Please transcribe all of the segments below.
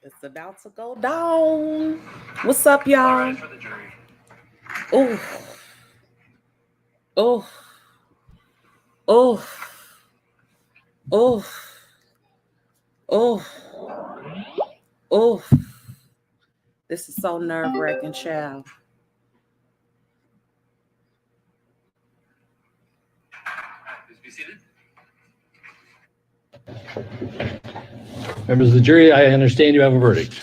It's about to go down. What's up, y'all? Oh, oh, oh, oh, oh, oh. This is so nerve-wracking, child. Please be seated. Members of the jury, I understand you have a verdict.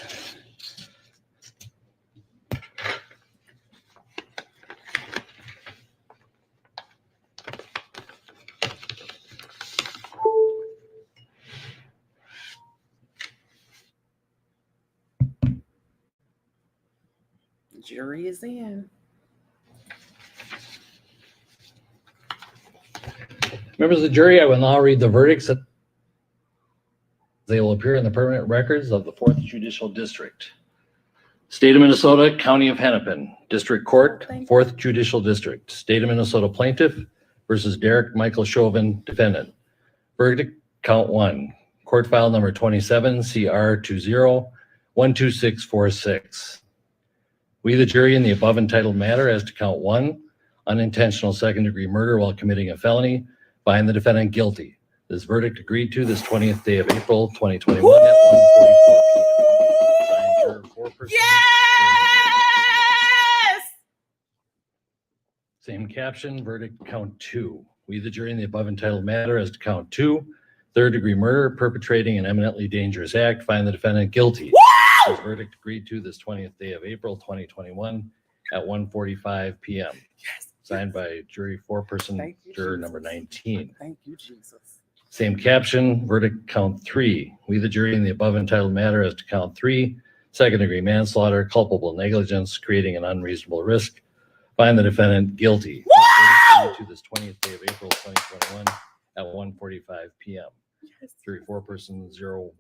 Jury is in. Members of the jury, I will now read the verdicts. They will appear in the permanent records of the 4th Judicial District. State of Minnesota, County of Hennepin, District Court, 4th Judicial District. State of Minnesota Plaintiff versus Derek Michael Chauvin, Defendant. Verdict, count 1. Court file number 27, CR 20-12646. We, the jury, in the above entitled matter as to count 1, unintentional second-degree murder while committing a felony, find the defendant guilty. This verdict agreed to this 20th day of April, 2021 at 1:44 p.m. Signed, juror 4-person. Yes! Same caption, verdict count 2. We, the jury, in the above entitled matter as to count 2, third-degree murder, perpetrating an eminently dangerous act, find the defendant guilty. This verdict agreed to this 20th day of April, 2021 at 1:45 p.m. Yes. Signed by jury 4-person, juror number 19. Thank you, Jesus. Same caption, verdict count 3. We, the jury, in the above entitled matter as to count 3, second-degree manslaughter, culpable negligence, creating an unreasonable risk, find the defendant guilty. This verdict agreed to this 20th day of April, 2021 at 1:45 p.m. Jury 4-person, 019.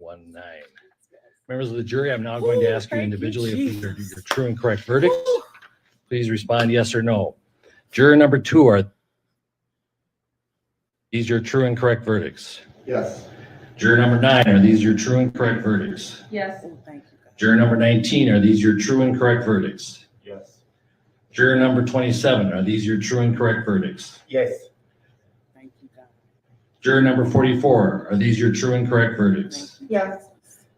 Members of the jury, I'm now going to ask you individually if these are your true and correct verdicts. Please respond yes or no. Juror number 2, are these your true and correct verdicts? Yes. Juror number 9, are these your true and correct verdicts? Yes. Oh, thank you. Juror number 19, are these your true and correct verdicts? Yes. Juror number 27, are these your true and correct verdicts? Yes. Thank you, God. Juror number 44, are these your true and correct verdicts? Thank you. Yes.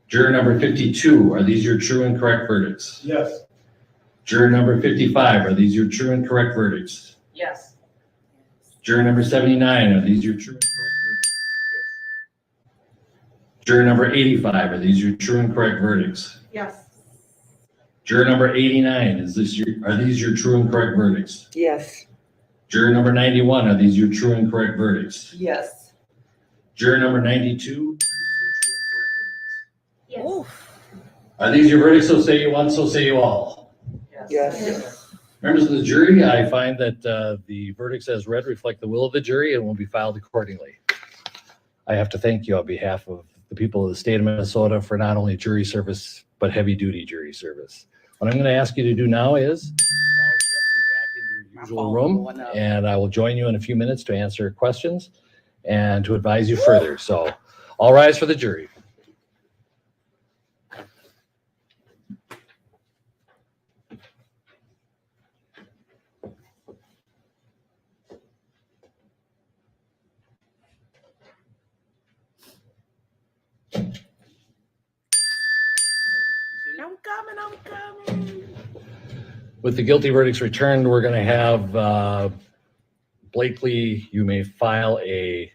Juror number 52, are these your true and correct verdicts? Yes. Juror number 55, are these your true and correct verdicts? Yes. Juror number 79, are these your true and correct verdicts? Juror number 85, are these your true and correct verdicts? Yes. Juror number 89, are these your true and correct verdicts? Yes. Juror number 91, are these your true and correct verdicts? Yes. Juror number 92, Ooh. are these your verdicts? So say you one, so say you all. Yes. Members of the jury, I find that the verdicts as read reflect the will of the jury and will be filed accordingly. I have to thank you on behalf of the people of the state of Minnesota for not only jury service, but heavy-duty jury service. What I'm going to ask you to do now is follow Jeopardy back into your usual room, and I will join you in a few minutes to answer questions and to advise you further. So all rise for the jury. I'm coming. With the guilty verdicts returned, we're going to have Blakely, you may file a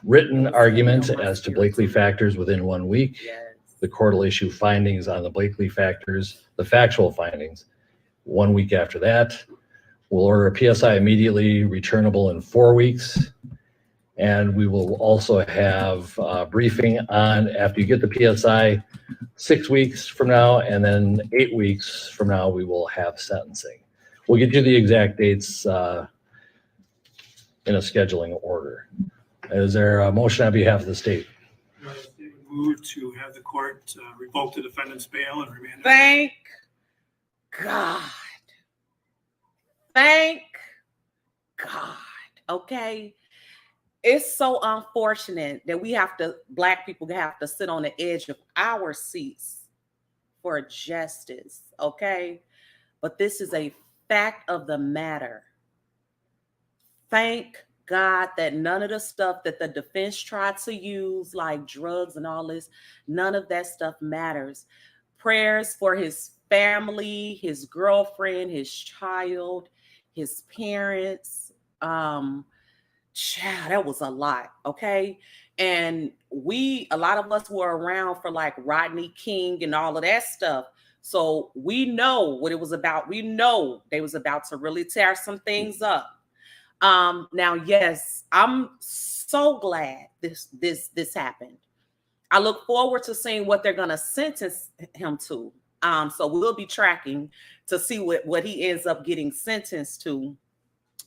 written argument as to Blakely factors within 1 week. Yes. The court will issue findings on the Blakely factors, the factual findings, 1 week after that. We'll order a PSI immediately, returnable in 4 weeks. And we will also have a briefing on, after you get the PSI, 6 weeks from now, and then 8 weeks from now, we will have sentencing. We'll get you the exact dates in a scheduling order. Is there a motion on behalf of the state? Move to have the court revoke the defendant's bail and remand. Thank God. Thank God. Okay. It's so unfortunate that Black people have to sit on the edge of our seats for justice, okay? But this is a fact of the matter. Thank God that none of the stuff that the defense tried to use, like drugs and all this, none of that stuff matters. Prayers for his family, his girlfriend, his child, his parents. Child, that was a lot, okay? And a lot of us were around for like Rodney King and all of that stuff. So we know what it was about. We know they was about to really tear some things up. Now, yes, I'm so glad this happened. I look forward to seeing what they're gonna sentence him to. So we'll be tracking to see what he ends up getting sentenced to.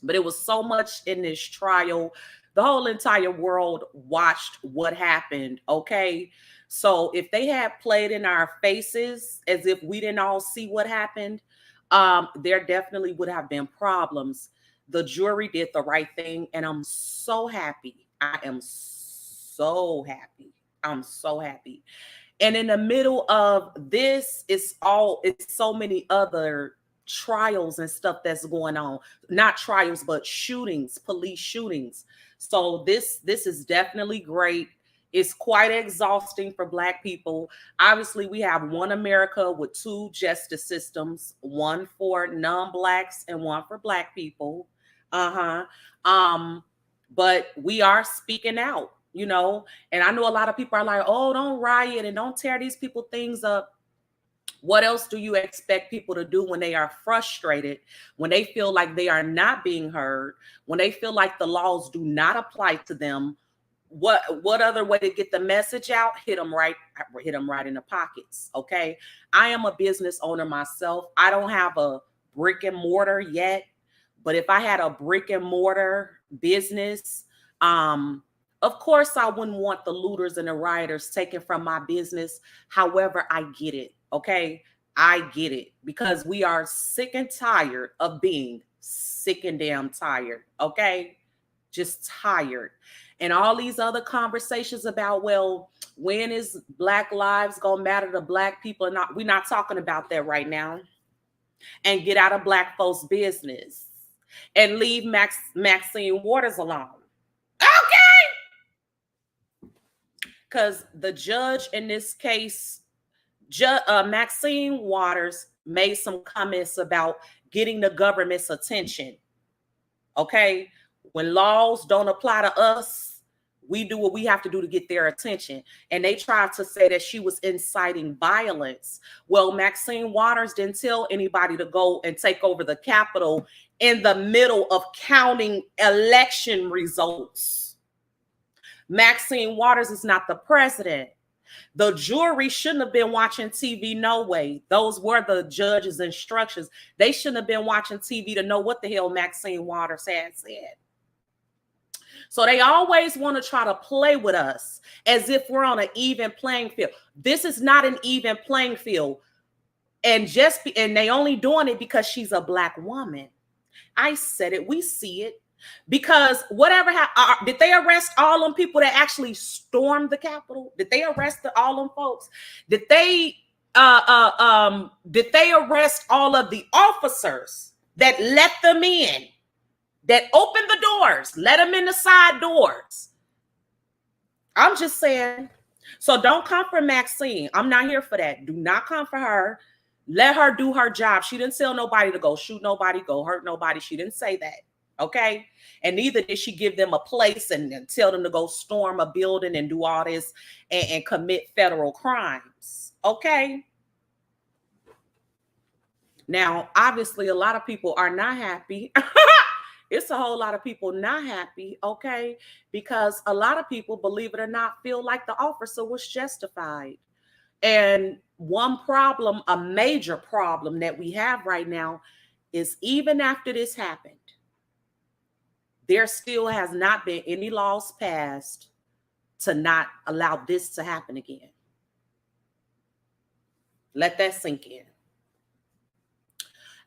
But it was so much in this trial. The whole entire world watched what happened. Okay. So if they had played in our faces as if we didn't all see what happened, there definitely would have been problems. The jury did the right thing, and I'm so happy. I am so happy. I'm so happy. And in the middle of this, it's so many other trials and stuff that's going on. Not trials, but shootings, police shootings. So this is definitely great. It's quite exhausting for Black people. Obviously, we have one America with two justice systems, one for non-Blacks and one for Black people. But we are speaking out, you know, and I know a lot of people are like, oh, don't riot and don't tear these people things up. What else do you expect people to do when they are frustrated, when they feel like they are not being heard, when they feel like the laws do not apply to them? What other way to get the message out? Hit them right in the pockets. Okay. I am a business owner myself. I don't have a brick and mortar yet, but if I had a brick and mortar business, of course I wouldn't want the looters and the rioters taken from my business. However, I get it. Okay. I get it, because we are sick and tired of being sick and damn tired. Okay. Just tired. And all these other conversations about, well, when is Black lives gonna matter to Black people? And we're not talking about that right now. And get out of Black folks' business and leave Maxine Waters alone. Okay. Because the judge in this case, Maxine Waters, made some comments about getting the government's attention. Okay. When laws don't apply to us, we do what we have to do to get their attention. And they tried to say that she was inciting violence. Well, Maxine Waters didn't tell anybody to go and take over the Capitol in the middle of counting election results. Maxine Waters is not the president. The jury shouldn't have been watching TV, no way. Those were the judge's instructions. They shouldn't have been watching TV to know what the hell Maxine Waters had said. So they always want to try to play with us as if we're on an even playing field. This is not an even playing field. And they only doing it because she's a Black woman. I said it. We see it. Because whatever did they arrest all them people that actually stormed the Capitol? Did they arrest all them folks? Did they arrest all of the officers that let them in, that opened the doors, let them in the side doors? I'm just saying. So don't come for Maxine. I'm not here for that. Do not come for her. Let her do her job. She didn't tell nobody to go shoot nobody, go hurt nobody. She didn't say that. Okay. And neither did she give them a place and tell them to go storm a building and do all this and commit federal crimes. Okay. Now, obviously, a lot of people are not happy. It's a whole lot of people not happy. Okay. Because a lot of people, believe it or not, feel like the officer was justified. And one problem, a major problem that we have right now is, even after this happened, there still has not been any laws passed to not allow this to happen again. Let that sink in.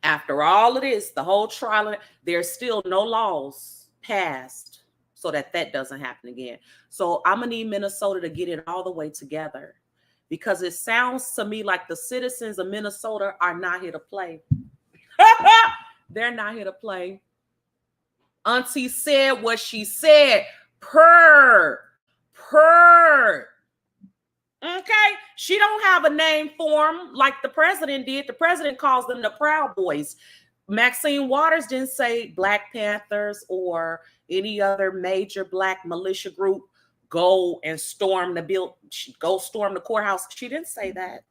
After all of this, the whole trial, there's still no laws passed so that that doesn't happen again. So I'm gonna need Minnesota to get it all the way together, because it sounds to me like the citizens of Minnesota are not here to play. They're not here to play. Auntie said what she said. Per. Okay, she don't have a name for them like the president did. The president calls them the Proud Boys. Maxine Waters didn't say Black Panthers or any other major Black militia group go and storm the courthouse. She didn't say that.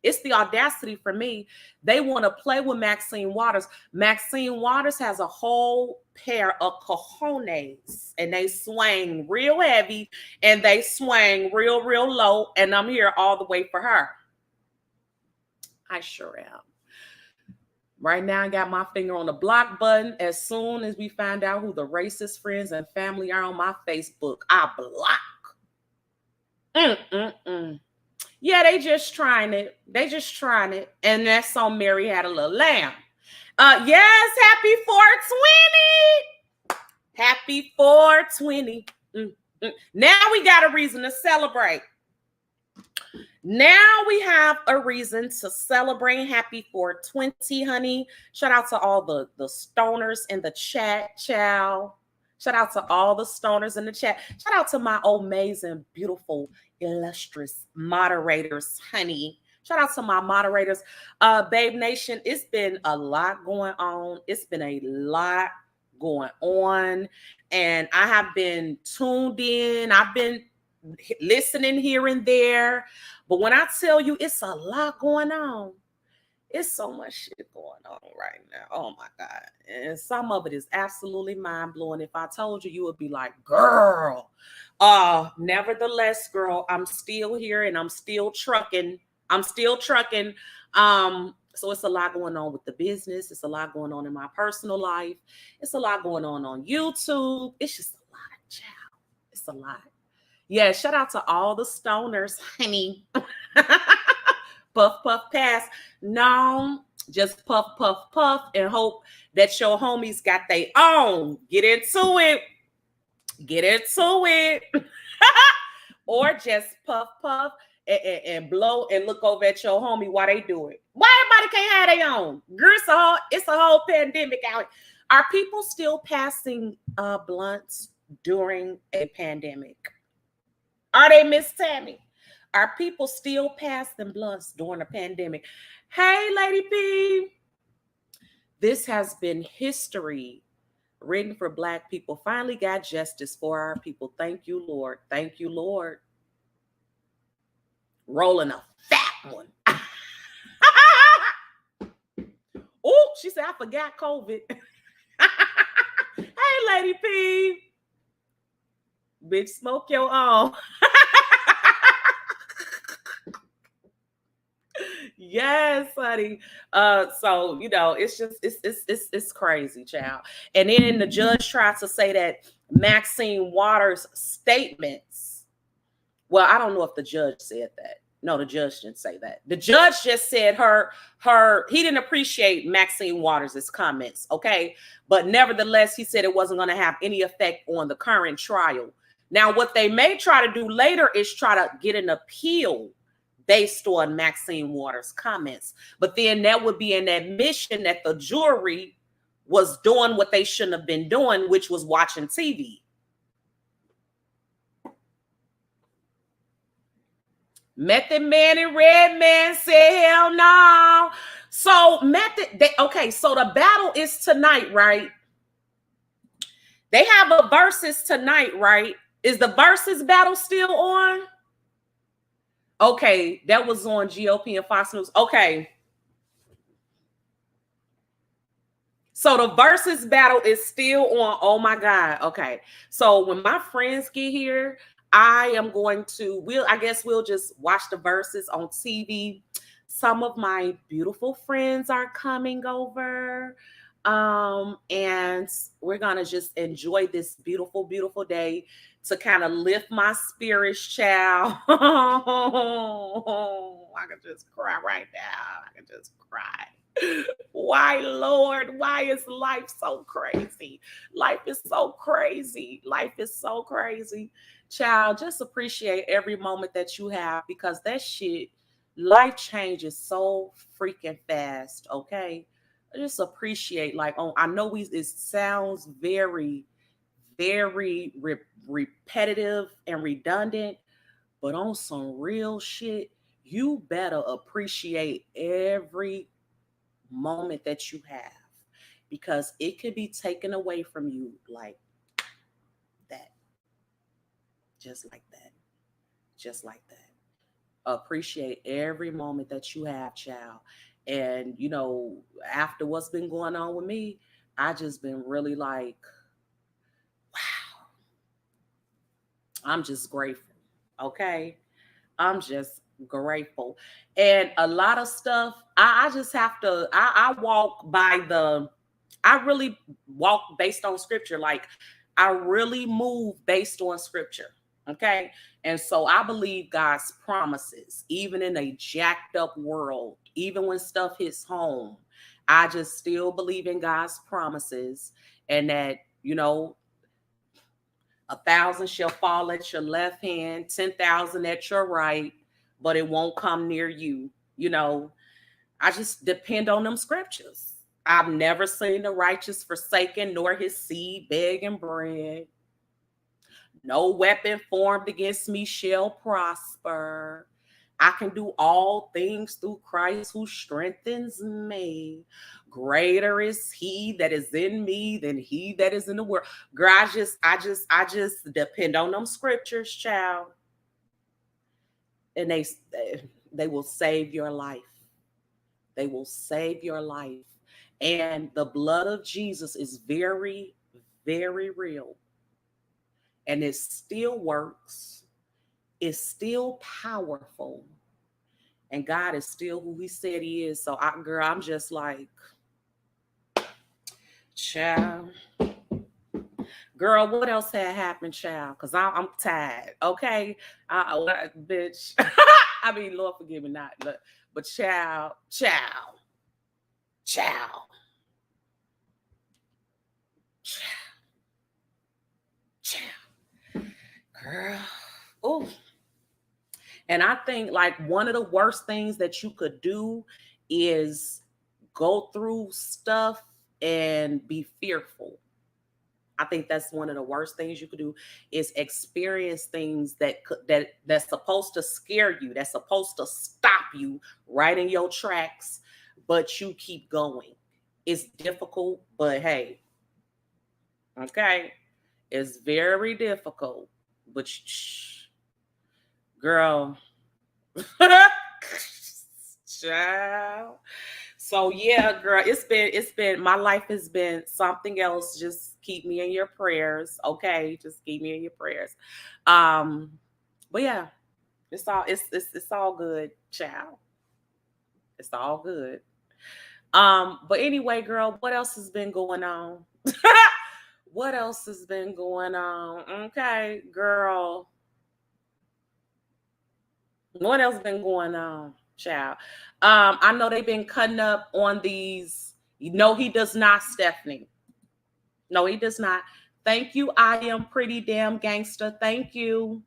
It's the audacity for me. They want to play with Maxine Waters. Maxine Waters has a whole pair of cojones, and they swing real heavy and they swing real, real low. And I'm here all the way for her. I sure am. Right now, I got my finger on the block button. As soon as we find out who the racist friends and family are on my Facebook, I block. Yeah, they just trying it. And that song, Mary Had a Little Lamb. Yes, happy 420. Happy 420. Now we got a reason to celebrate. Now we have a reason to celebrate. Happy 420, honey. Shout out to all the stoners in the chat, child. Shout out to all the stoners in the chat. Shout out to my amazing, beautiful, illustrious moderators, honey. Shout out to my moderators. Babe Nation, it's been a lot going on. It's been a lot going on. And I have been tuned in. I've been listening here and there. But when I tell you it's a lot going on, it's so much shit going on right now. Oh my God. And some of it is absolutely mind-blowing. If I told you, you would be like, girl. Nevertheless, girl, I'm still here and I'm still trucking. So it's a lot going on with the business. It's a lot going on in my personal life. It's a lot going on YouTube. It's just a lot, child. It's a lot. Yeah, shout out to all the stoners, honey. Puff, puff, pass. No, just puff, puff, puff, and hope that your homies got their own. Get into it. Or just puff, puff, and blow and look over at your homie while they do it. Why everybody can't have their own? Girl, it's a whole pandemic out. Are people still passing blunts during a pandemic? Are they, Miss Tammy? Are people still passing blunts during a pandemic? Hey, Lady P. This has been history written for Black people. Finally got justice for our people. Thank you, Lord. Thank you, Lord. Rolling a fat one. Oh, she said, I forgot COVID. Hey, Lady P. Bitch, smoke your own. Yes, honey. So it's crazy, child. And then the judge tried to say that Maxine Waters' statements. Well, I don't know if the judge said that. No, the judge didn't say that. The judge just said he didn't appreciate Maxine Waters' comments, okay? But nevertheless, he said it wasn't going to have any effect on the current trial. Now, what they may try to do later is try to get an appeal based on Maxine Waters' comments. But then that would be an admission that the jury was doing what they shouldn't have been doing, which was watching TV. Method Man and Red Man said, hell no. So so the battle is tonight, right? They have a versus tonight, right? Is the versus battle still on? Okay, that was on GOP and Fox News. Okay. So the versus battle is still on. Oh my God. Okay. So when my friends get here, I am going to, we'll just watch the verses on TV. Some of my beautiful friends are coming over. And we're going to just enjoy this beautiful, beautiful day to kind of lift my spirits, child. I can just cry right now. I can just cry. Why, Lord? Why is life so crazy? Life is so crazy. Life is so crazy. Child, just appreciate every moment that you have because that shit, life changes so freaking fast, okay? Just appreciate, like, oh, I know it sounds very, very repetitive and redundant, but on some real shit, you better appreciate every moment that you have because it could be taken away from you like that, just like that, just like that. Appreciate every moment that you have, child. And after what's been going on with me, I just been really like, wow, I'm just grateful. Okay. I'm just grateful. And a lot of stuff, I just have to, I walk by I really walk based on scripture. Like I really move based on scripture. Okay. And so I believe God's promises, even in a jacked up world, even when stuff hits home, I just still believe in God's promises and that, 1,000 shall fall at your left hand, 10,000 at your right, but it won't come near you. I just depend on them scriptures. I've never seen the righteous forsaken, nor his seed begging bread. No weapon formed against me shall prosper. I can do all things through Christ who strengthens me. Greater is he that is in me than he that is in the world. Girl, I just depend on them scriptures, child. And they will save your life. They will save your life. And the blood of Jesus is very, very real. And it still works. It's still powerful. And God is still who he said he is. So girl, I'm just like, child. Girl, what else had happened, child? Because I'm tired. Okay. Bitch. I mean, Lord forgive me not. But child. Girl. Oh. And I think like one of the worst things that you could do is go through stuff and be fearful. I think that's one of the worst things you could do is experience things that's supposed to scare you, that's supposed to stop you right in your tracks, but you keep going. It's difficult, but hey, okay, it's very difficult, but girl, child. So yeah, girl, it's been my life has been something else. Just keep me in your prayers, okay? Just keep me in your prayers. But yeah, it's all good, child. It's all good. But anyway, girl, what else has been going on? What else has been going on? Okay, girl. What else been going on, child? I know they've been cutting up on these. No, he does not, Stephanie. No, he does not. Thank you. I am pretty damn gangster. Thank you.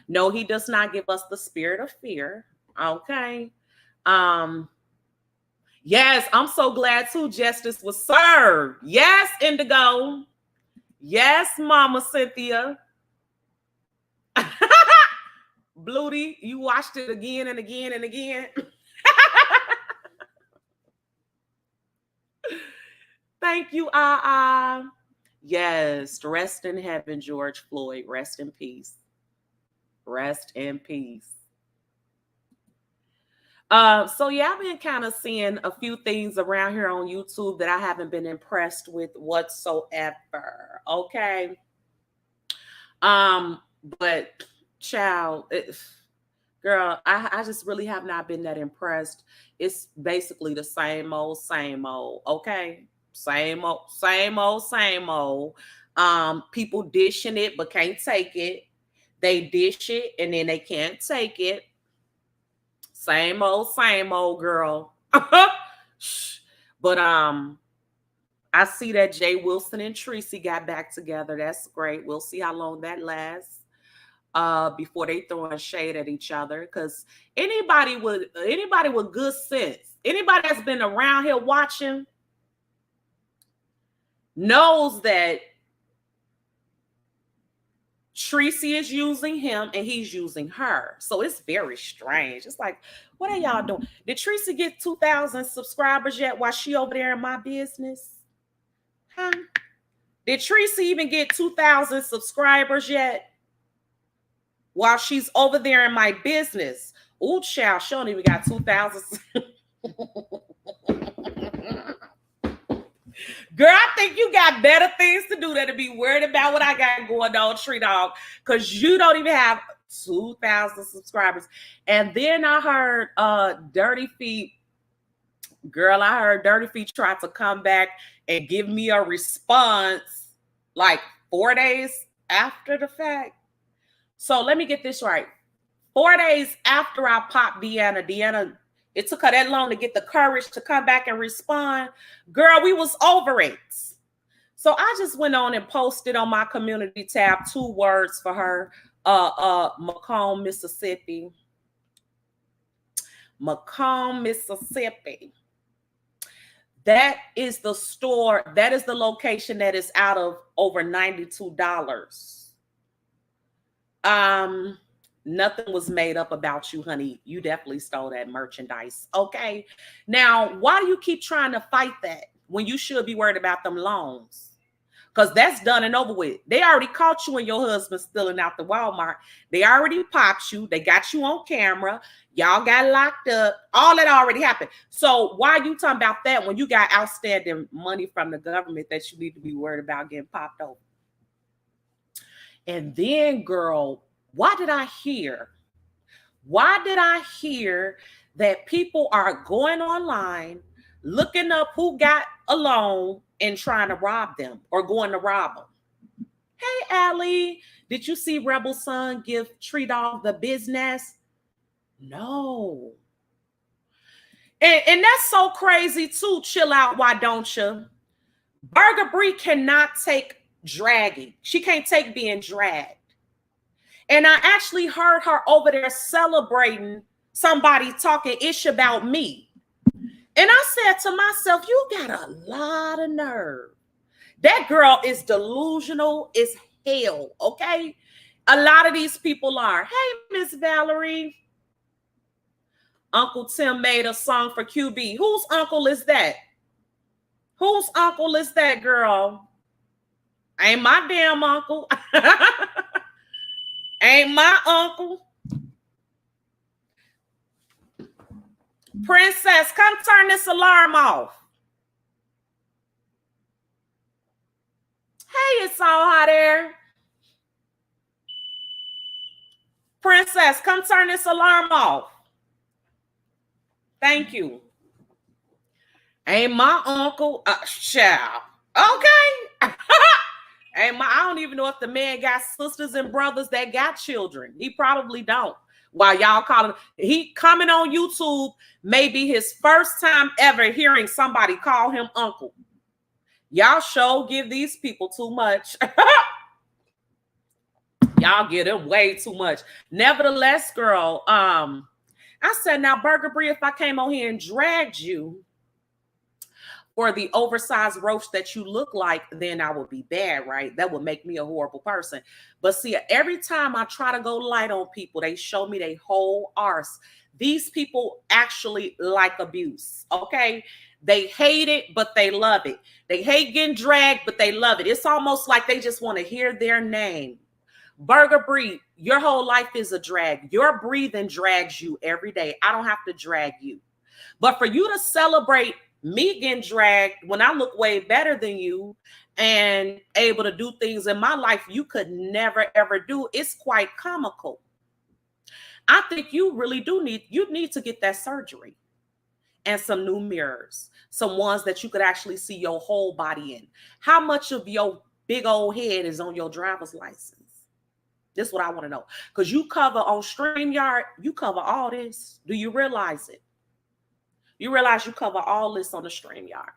No, he does not give us the spirit of fear. Okay. Um, yes, I'm so glad too. Justice was served. Yes, Indigo. Yes, Mama Cynthia. Bluty, you watched it again and again and again. Thank you, Yes, rest in heaven, George Floyd. Rest in peace. Rest in peace. So yeah, I've been kind of seeing a few things around here on YouTube that I haven't been impressed with whatsoever. Okay. But child, girl, I just really have not been that impressed. It's basically the same old, same old. Okay. Same old, same old, same old. People dishing it but can't take it. They dish it and then they can't take it. Same old, girl. But I see that Jay Wilson and Tracy got back together. That's great. We'll see how long that lasts before they throwing shade at each other. Because anybody with good sense, anybody that's been around here watching, knows that Tracy is using him and he's using her. So it's very strange. It's like, what are y'all doing? Did Tracy get 2,000 subscribers yet while she over there in my business? Huh? Did Tracy even get 2,000 subscribers yet while she's over there in my business? Ooh, child, she don't even got 2,000. Girl, I think you got better things to do than to be worried about what I got going on, Tree Dog, because you don't even have 2,000 subscribers. And then I heard Dirty Feet. Girl, I heard Dirty Feet try to come back and give me a response like 4 days after the fact. So let me get this right. 4 days after I popped Deanna, it took her that long to get the courage to come back and respond. Girl, we was over it. So I just went on and posted on my community tab 2 words for her. Macomb, Mississippi. Macomb, Mississippi. That is the store. That is the location that is out of over $92. Nothing was made up about you, honey. You definitely stole that merchandise. Okay. Now, why do you keep trying to fight that when you should be worried about them loans? Because that's done and over with. They already caught you and your husband stealing out the Walmart. They already popped you. They got you on camera. Y'all got locked up. All that already happened. So why are you talking about that when you got outstanding money from the government that you need to be worried about getting popped over? And then, girl, why did I hear that people are going online, looking up who got a loan and trying to rob them or going to rob them? Hey, Allie, did you see Rebel Son give Tree Dog the business? No. And that's so crazy too. Chill out, why don't you? Burger Brie cannot take dragging. She can't take being dragged. And I actually heard her over there celebrating somebody talking ish about me. And I said to myself, you got a lot of nerve. That girl is delusional as hell, okay? A lot of these people are. Hey, Miss Valerie. Uncle Tim made a song for QB. Whose uncle is that? Whose uncle is that, girl? Ain't my damn uncle. Ain't my uncle. Princess, come turn this alarm off. Hey, it's all hot air. Princess, come turn this alarm off. Thank you. Ain't my uncle, child. Okay. I don't even know if the man got sisters and brothers that got children. He probably don't. While y'all calling, he coming on YouTube, maybe his first time ever hearing somebody call him uncle. Y'all sure give these people too much. Y'all give them way too much. Nevertheless, girl, I said, now, Burger Brie, if I came on here and dragged you for the oversized roach that you look like, then I would be bad, right? That would make me a horrible person. But see, every time I try to go light on people, they show me their whole arse. These people actually like abuse, okay? They hate it, but they love it. They hate getting dragged, but they love it. It's almost like they just want to hear their name. Burger Brie, your whole life is a drag. Your breathing drags you every day. I don't have to drag you. But for you to celebrate me getting dragged when I look way better than you and able to do things in my life you could never, ever do, it's quite comical. I think you really do need to get that surgery and some new mirrors, some ones that you could actually see your whole body in. How much of your big old head is on your driver's license? This is what I want to know. Because you cover on StreamYard, you cover all this. Do you realize it? You realize you cover all this on the StreamYard.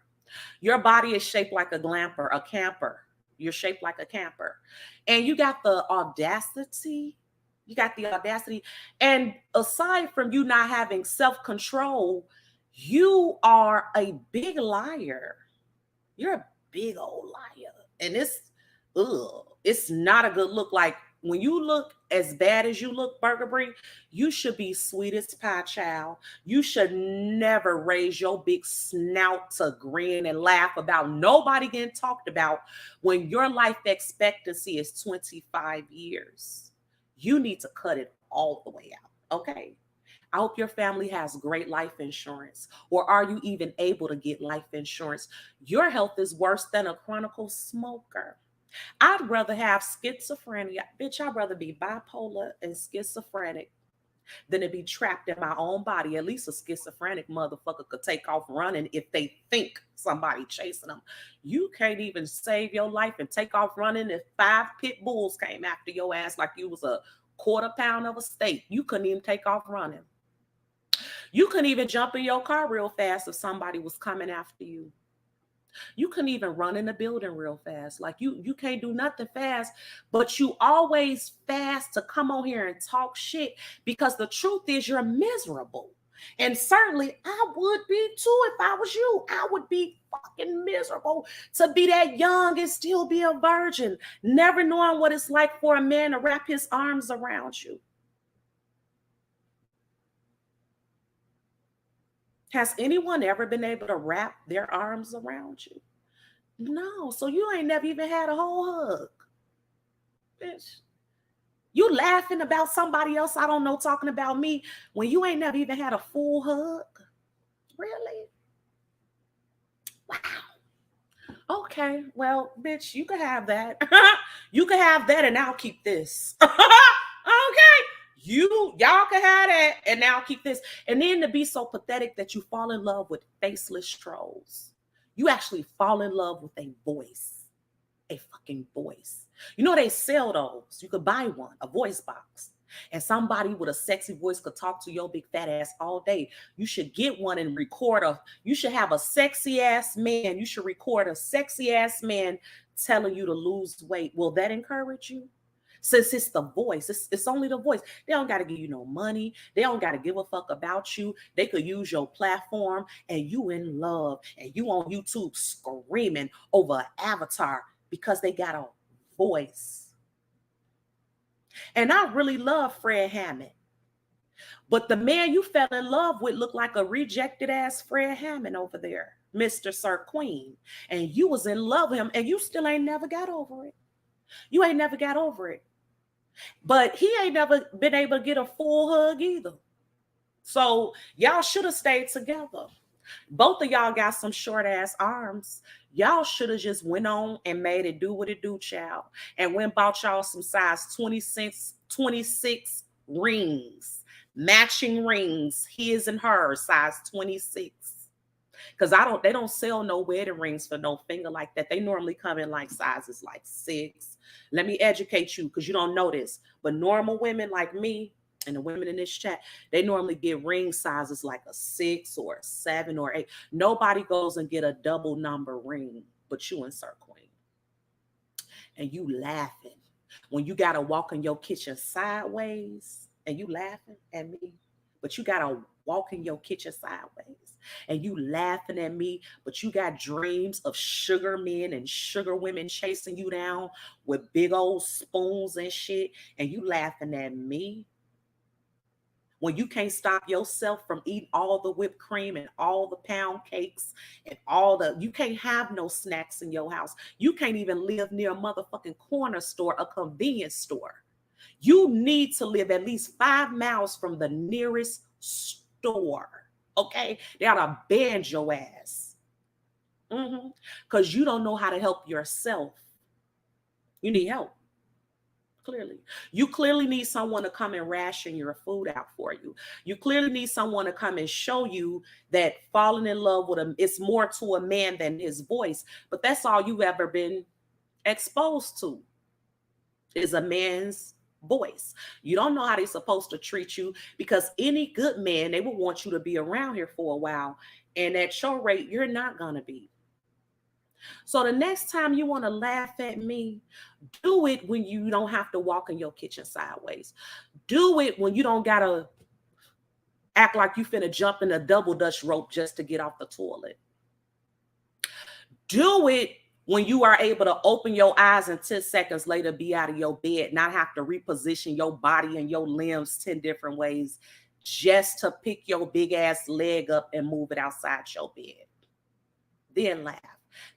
Your body is shaped like a glamper, a camper. You're shaped like a camper. And you got the audacity. You got the audacity. And aside from you not having self-control, you are a big liar. You're a big old liar. And it's not a good look. Like when you look as bad as you look, Burger Brie, you should be sweet as pie, child. You should never raise your big snout to grin and laugh about nobody getting talked about when your life expectancy is 25 years. You need to cut it all the way out, okay? I hope your family has great life insurance. Or are you even able to get life insurance? Your health is worse than a chronic smoker. I'd rather have schizophrenia. Bitch, I'd rather be bipolar and schizophrenic than to be trapped in my own body. At least a schizophrenic motherfucker could take off running if they think somebody chasing them. You can't even save your life and take off running if 5 pit bulls came after your ass like you was a quarter pound of a steak. You couldn't even take off running. You couldn't even jump in your car real fast if somebody was coming after you. You couldn't even run in the building real fast. Like you can't do nothing fast, but you always fast to come on here and talk shit because the truth is you're miserable. And certainly I would be too if I was you. I would be fucking miserable to be that young and still be a virgin, never knowing what it's like for a man to wrap his arms around you. Has anyone ever been able to wrap their arms around you? No. So you ain't never even had a whole hug. Bitch. You laughing about somebody else I don't know talking about me when you ain't never even had a full hug? Really? Wow. Okay. Well, bitch, you can have that. You can have that and I'll keep this. Okay. Y'all can have that and now keep this. And then to be so pathetic that you fall in love with faceless trolls. You actually fall in love with a voice, a fucking voice. You know, they sell those. You could buy one, a voice box. And somebody with a sexy voice could talk to your big fat ass all day. You should get one and you should have a sexy ass man. You should record a sexy ass man telling you to lose weight. Will that encourage you? Since it's the voice, it's only the voice. They don't got to give you no money. They don't got to give a fuck about you. They could use your platform and you in love and you on YouTube screaming over an avatar because they got a voice. And I really love Fred Hammond. But the man you fell in love with looked like a rejected ass Fred Hammond over there, Mr. Sir Queen. And you was in love with him and you still ain't never got over it. You ain't never got over it. But he ain't never been able to get a full hug either. So y'all should have stayed together. Both of y'all got some short ass arms. Y'all should have just went on and made it do what it do, child. And went bought y'all some size 26 rings. Matching rings. His and hers, size 26. Because they don't sell no wedding rings for no finger like that. They normally come in like sizes like 6. Let me educate you because you don't know this. But normal women like me and the women in this chat, they normally get ring sizes like a 6 or a 7 or 8. Nobody goes and get a double number ring, but you and Sir Queen. And you laughing when you got to walk in your kitchen sideways and you laughing at me, but you got to walk in your kitchen sideways and you laughing at me, but you got dreams of sugar men and sugar women chasing you down with big old spoons and shit, and you laughing at me when you can't stop yourself from eating all the whipped cream and all the pound cakes and you can't have no snacks in your house. You can't even live near a motherfucking corner store, a convenience store. You need to live at least 5 miles from the nearest store. Okay? They ought to band your ass. Because you don't know how to help yourself. You need help. Clearly. You clearly need someone to come and ration your food out for you. You clearly need someone to come and show you that falling in love with him, it's more to a man than his voice. But that's all you've ever been exposed to is a man's voice. You don't know how they're supposed to treat you, because any good man, they would want you to be around here for a while. And at your rate, you're not going to be. So the next time you want to laugh at me, do it when you don't have to walk in your kitchen sideways. Do it when you don't got to act like you finna jump in a double dutch rope just to get off the toilet. Do it when you are able to open your eyes and 10 seconds later be out of your bed, not have to reposition your body and your limbs 10 different ways just to pick your big ass leg up and move it outside your bed. Then laugh.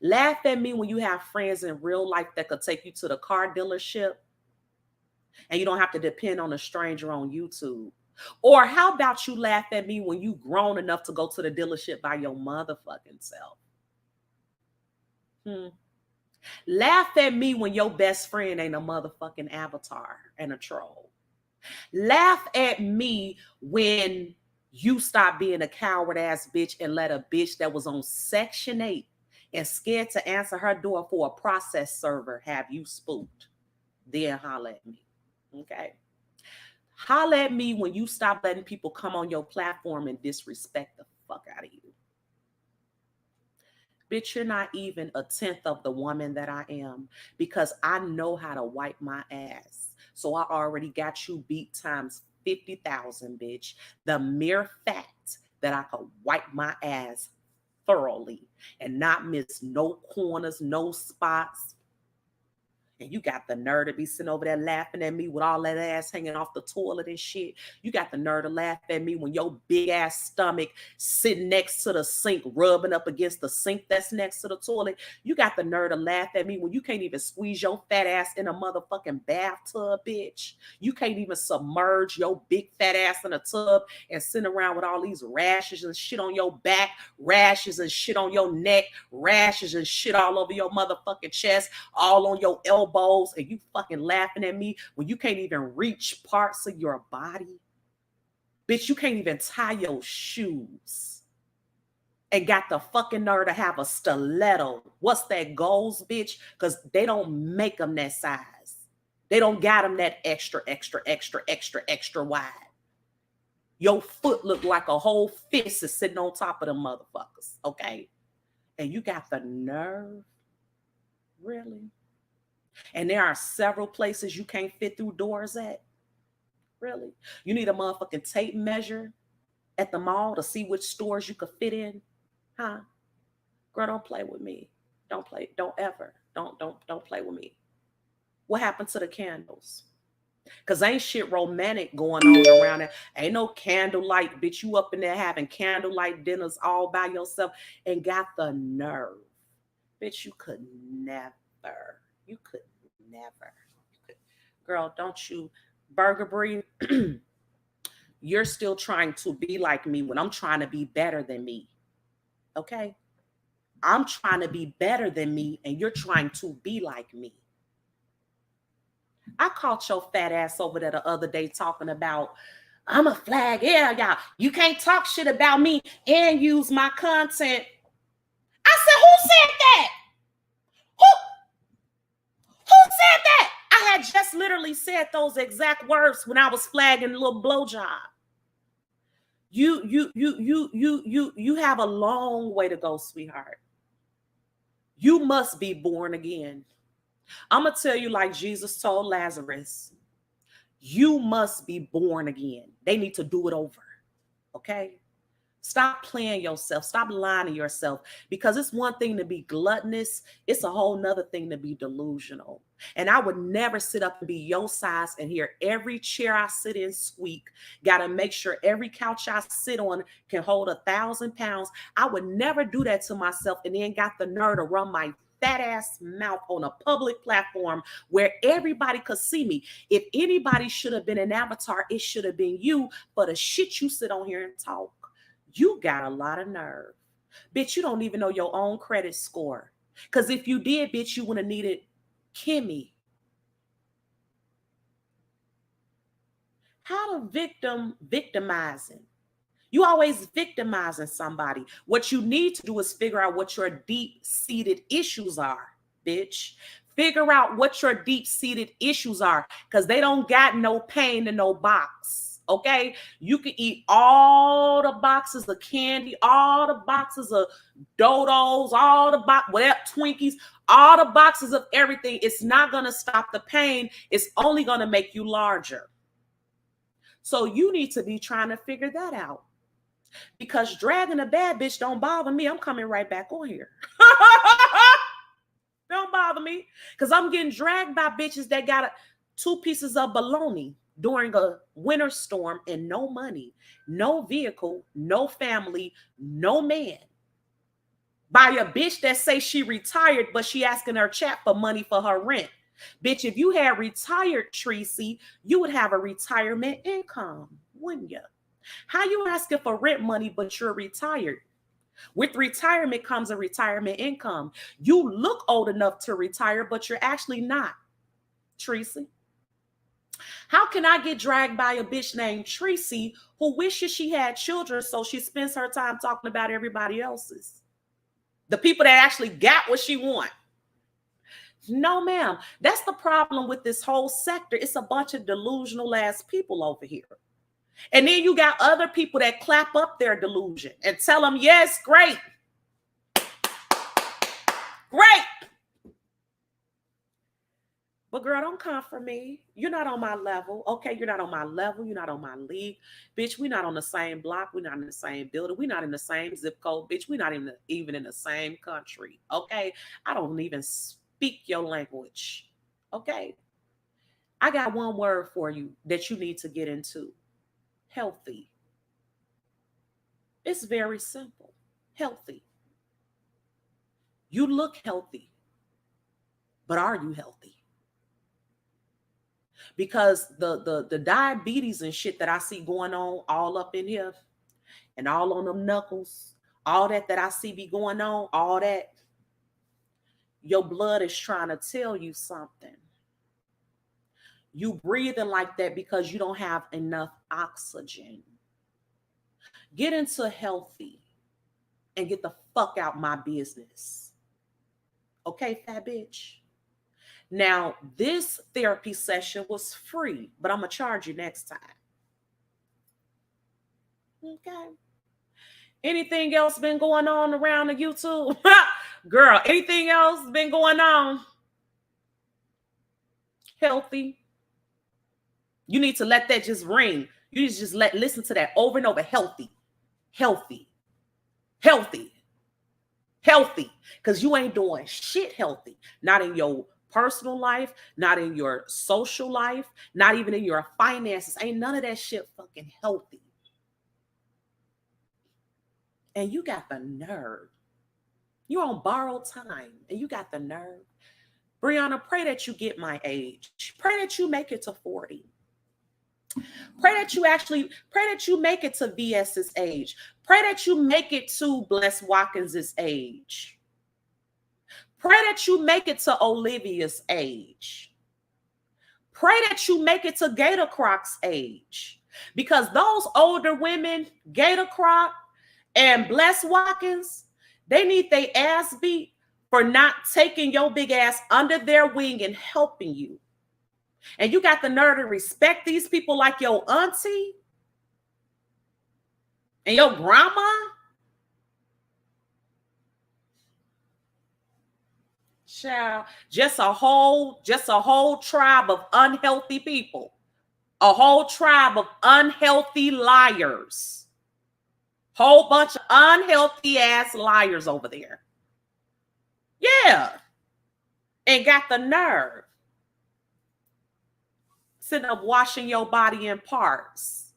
Laugh at me when you have friends in real life that could take you to the car dealership and you don't have to depend on a stranger on YouTube. Or how about you laugh at me when you grown enough to go to the dealership by your motherfucking self? Laugh at me when your best friend ain't a motherfucking avatar and a troll. Laugh at me when you stop being a coward ass bitch and let a bitch that was on Section 8 and scared to answer her door for a process server have you spooked. Then holla at me. Okay? Holla at me when you stop letting people come on your platform and disrespect the fuck out of you. Bitch, you're not even a tenth of the woman that I am, because I know how to wipe my ass. So I already got you beat times 50,000, bitch. The mere fact that I could wipe my ass thoroughly and not miss no corners, no spots. And you got the nerve to be sitting over there laughing at me with all that ass hanging off the toilet and shit. You got the nerve to laugh at me when your big ass stomach sitting next to the sink, rubbing up against the sink that's next to the toilet. You got the nerve to laugh at me when you can't even squeeze your fat ass in a motherfucking bathtub, bitch. You can't even submerge your big fat ass in a tub and sit around with all these rashes and shit on your back, rashes and shit on your neck, rashes and shit all over your motherfucking chest, all on your elbows, and you fucking laughing at me when you can't even reach parts of your body. Bitch, you can't even tie your shoes and got the fucking nerve to have a stiletto. What's that, goals, bitch? Because they don't make them that size. They don't got them that extra wide. Your foot look like a whole fist is sitting on top of them motherfuckers, okay? And you got the nerve? Really? And there are several places you can't fit through doors at? Really? You need a motherfucking tape measure at the mall to see which stores you could fit in? Huh? Girl, don't play with me. Don't play. Don't ever. Don't play with me. What happened to the candles? Because ain't shit romantic going on around there. Ain't no candlelight, bitch. You up in there having candlelight dinners all by yourself and got the nerve. Bitch, you could never. You could never. Girl, don't you, Burger Brie, you're still trying to be like me when I'm trying to be better than me. Okay? I'm trying to be better than me and you're trying to be like me. I caught your fat ass over there the other day talking about, I'm a flag. Yeah, y'all. You can't talk shit about me and use my content. I said, who said that? Who said that? I had just literally said those exact words when I was flagging a little blowjob. You have a long way to go, sweetheart. You must be born again. I'm going to tell you like Jesus told Lazarus, you must be born again. They need to do it over. Okay? Stop playing yourself. Stop lying to yourself, because it's one thing to be gluttonous. It's a whole nother thing to be delusional. And I would never sit up and be your size and hear every chair I sit in squeak. Got to make sure every couch I sit on can hold 1,000 pounds. I would never do that to myself and then got the nerve to run my fat ass mouth on a public platform where everybody could see me. If anybody should have been an avatar, it should have been you for the shit you sit on here and talk. You got a lot of nerve. Bitch, you don't even know your own credit score. Because if you did, bitch, you would have needed Kimmy. How to victimizing. You always victimizing somebody. What you need to do is figure out what your deep-seated issues are, bitch. Figure out what your deep-seated issues are, because they don't got no pain in no box. Okay, you can eat all the boxes of candy, all the boxes of dodos, all the whatever Twinkies, all the boxes of everything. It's not going to stop the pain. It's only going to make you larger. So you need to be trying to figure that out, because dragging a bad bitch don't bother me. I'm coming right back on here. Don't bother me, because I'm getting dragged by bitches that got 2 pieces of bologna during a winter storm and no money, no vehicle, no family, no man. By a bitch that say she retired, but she asking her chat for money for her rent. Bitch, if you had retired, Tracy, you would have a retirement income, wouldn't you? How you asking for rent money, but you're retired? With retirement comes a retirement income. You look old enough to retire, but you're actually not, Tracy. How can I get dragged by a bitch named Tracy who wishes she had children, so she spends her time talking about everybody else's? The people that actually got what she want. No, ma'am. That's the problem with this whole sector. It's a bunch of delusional ass people over here. And then you got other people that clap up their delusion and tell them, yes, great. Great. But girl, don't come for me. You're not on my level. Okay, you're not on my level. You're not on my league. Bitch, we're not on the same block. We're not in the same building. We're not in the same zip code. Bitch, we're not even in the same country. Okay? I don't even speak your language. Okay? I got one word for you that you need to get into. Healthy. It's very simple. Healthy. You look healthy, but are you healthy? Because the diabetes and shit that I see going on all up in here and all on them knuckles, all that I see be going on, all that, your blood is trying to tell you something. You breathing like that because you don't have enough oxygen. Get into healthy and get the fuck out my business. Okay, fat bitch? Now, this therapy session was free, but I'm going to charge you next time. Okay. Anything else been going on around the YouTube? Girl, anything else been going on? Healthy. You need to let that just ring. You need to just listen to that over and over. Healthy. Healthy. Healthy. Healthy. Because you ain't doing shit healthy. Not in your personal life, not in your social life, not even in your finances. Ain't none of that shit fucking healthy. And you got the nerve. You're on borrowed time and you got the nerve. Brianna, pray that you get my age. Pray that you make it to 40. Pray that you make it to VS's age. Pray that you make it to Bless Watkins's age. Pray that you make it to Olivia's age. Pray that you make it to Gator Croc's age. Because those older women, Gator Croc and Bless Watkins, they need their ass beat for not taking your big ass under their wing and helping you. And you got the nerve to respect these people like your auntie and your grandma? Child, just a whole tribe of unhealthy people. A whole tribe of unhealthy liars. Whole bunch of unhealthy ass liars over there. Yeah. And got the nerve. Sitting up washing your body in parts.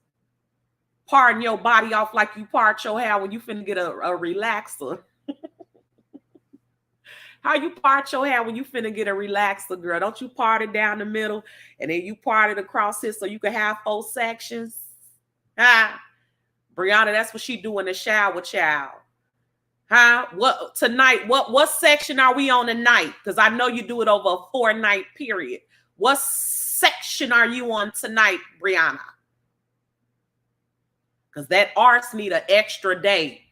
Parting your body off like you part your hair when you finna get a relaxer. How you part your hair when you finna get a relaxer, girl? Don't you part it down the middle and then you part it across here so you can have 4 sections? Huh? Brianna, that's what she do in the shower, child. Huh? What tonight? What section are we on tonight? Because I know you do it over a 4-night period. What section are you on tonight, Brianna? Because that arse need an extra day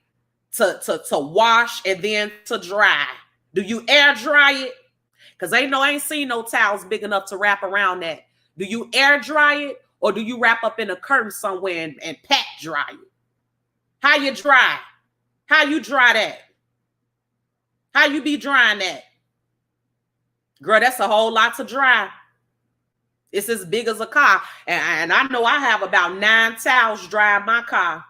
to wash and then to dry. Do you air dry it? Because I ain't seen no towels big enough to wrap around that. Do you air dry it or do you wrap up in a curtain somewhere and pat dry it? How you dry? How you dry that? How you be drying that? Girl, that's a whole lot to dry. It's as big as a car. And I know I have about 9 towels drying my car.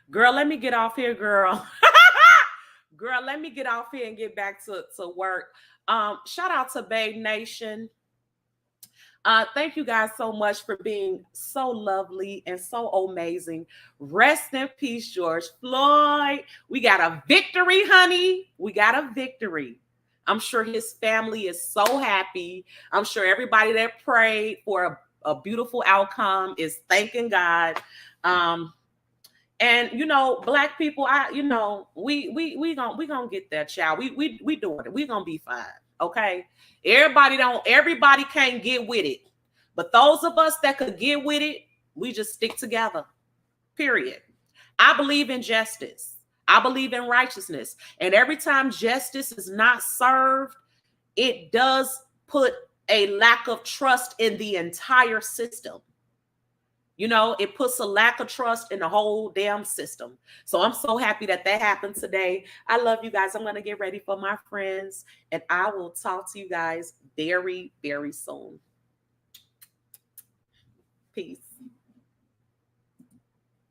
Girl, let me get off here, girl. Girl, let me get off here and get back to work. Shout out to Babe Nation. Thank you guys so much for being so lovely and so amazing. Rest in peace, George Floyd. We got a victory, honey. We got a victory. I'm sure his family is so happy. I'm sure everybody that prayed for a beautiful outcome is thanking God. And Black people, we gonna get that, child. We doing it. We gonna be fine. Okay. Everybody can't get with it. But those of us that could get with it, we just stick together. Period. I believe in justice. I believe in righteousness. And every time justice is not served, it does put a lack of trust in the entire system. It puts a lack of trust in the whole damn system. So I'm so happy that happened today. I love you guys. I'm going to get ready for my friends, and I will talk to you guys very, very soon. Peace.